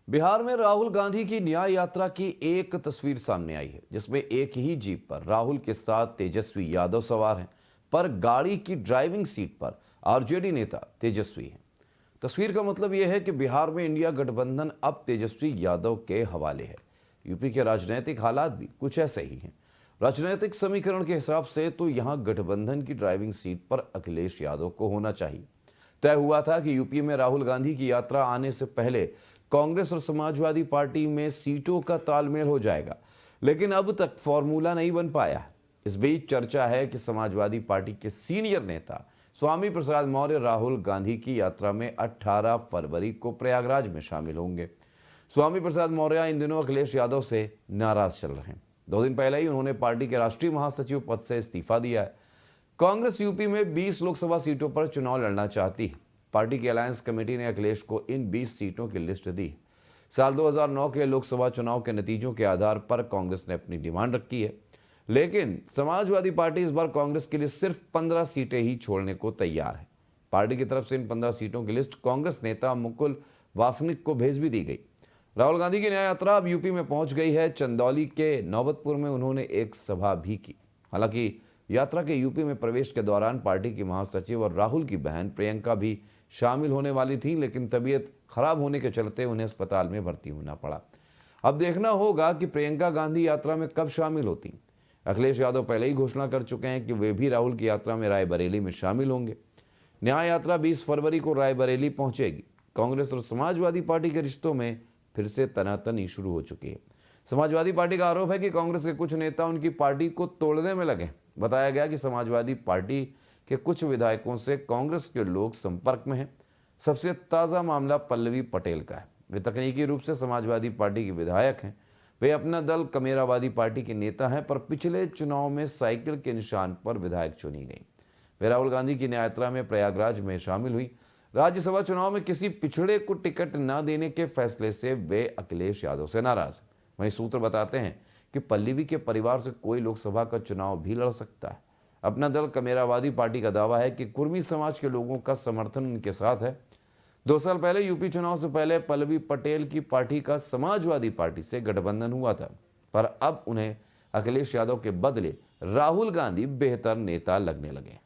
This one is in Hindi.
बिहार में राहुल गांधी की न्याय यात्रा की एक तस्वीर सामने आई है, जिसमें एक ही जीप पर राहुल के साथ तेजस्वी यादव सवार हैं, पर गाड़ी की ड्राइविंग सीट पर आरजेडी नेता तेजस्वी हैं। तस्वीर का मतलब यह है कि बिहार में इंडिया गठबंधन अब तेजस्वी यादव के हवाले है। यूपी के राजनीतिक हालात भी कुछ ऐसे ही हैं। राजनीतिक समीकरण के हिसाब से तो यहां गठबंधन की ड्राइविंग सीट पर अखिलेश यादव को होना चाहिए। तय हुआ था कि यूपी में राहुल गांधी की यात्रा आने से पहले कांग्रेस और समाजवादी पार्टी में सीटों का तालमेल हो जाएगा, लेकिन अब तक फॉर्मूला नहीं बन पाया। इस बीच चर्चा है कि समाजवादी पार्टी के सीनियर नेता स्वामी प्रसाद मौर्य राहुल गांधी की यात्रा में 18 फरवरी को प्रयागराज में शामिल होंगे। स्वामी प्रसाद मौर्य इन दिनों अखिलेश यादव से नाराज चल रहे हैं। 2 दिन पहले ही उन्होंने पार्टी के राष्ट्रीय महासचिव पद से इस्तीफा दिया है। कांग्रेस यूपी में 20 लोकसभा सीटों पर चुनाव लड़ना चाहती है। पार्टी की अलायंस कमेटी ने अखिलेश को इन 20 सीटों की लिस्ट दी। साल 2009 के लोकसभा चुनाव के नतीजों के आधार पर कांग्रेस ने अपनी डिमांड रखी है, लेकिन समाजवादी पार्टी इस बार कांग्रेस के लिए सिर्फ 15 सीटें ही छोड़ने को तैयार है। पार्टी की तरफ से इन 15 सीटों की लिस्ट कांग्रेस नेता मुकुल वासनिक को भेज भी दी गई। राहुल गांधी की न्याय यात्रा अब यूपी में पहुंच गई है। चंदौली के नौबतपुर में उन्होंने एक सभा भी की। हालांकि यात्रा के यूपी में प्रवेश के दौरान पार्टी की महासचिव और राहुल की बहन प्रियंका भी शामिल होने वाली थी, लेकिन तबीयत खराब होने के चलते उन्हें अस्पताल में भर्ती होना पड़ा। अब देखना होगा कि प्रियंका गांधी यात्रा में कब शामिल होती। अखिलेश यादव पहले ही घोषणा कर चुके हैं कि वे भी राहुल की यात्रा में रायबरेली में शामिल होंगे। न्याय यात्रा 20 फरवरी को रायबरेली पहुंचेगी। कांग्रेस और समाजवादी पार्टी के रिश्तों में फिर से तनातनी शुरू हो चुकी है। समाजवादी पार्टी का आरोप है कि कांग्रेस के कुछ नेता उनकी पार्टी को तोड़ने में लगे। बताया गया कि समाजवादी पार्टी के कुछ विधायकों से कांग्रेस के लोग संपर्क में हैं। सबसे ताज़ा मामला पल्लवी पटेल का है। वे तकनीकी रूप से समाजवादी पार्टी के विधायक हैं। वे अपना दल कमेरावादी पार्टी के नेता हैं, पर पिछले चुनाव में साइकिल के निशान पर विधायक चुनी गई। वे राहुल गांधी की न्याय यात्रा में प्रयागराज में शामिल हुई। राज्यसभा चुनाव में किसी पिछड़े को टिकट न देने के फैसले से वे अखिलेश यादव से नाराज। वहीं सूत्र बताते हैं कि पल्लवी के परिवार से कोई लोकसभा का चुनाव भी लड़ सकता है। अपना दल कमेरावादी पार्टी का दावा है कि कुर्मी समाज के लोगों का समर्थन उनके साथ है। 2 साल पहले यूपी चुनाव से पहले पल्लवी पटेल की पार्टी का समाजवादी पार्टी से गठबंधन हुआ था, पर अब उन्हें अखिलेश यादव के बदले राहुल गांधी बेहतर नेता लगने लगे।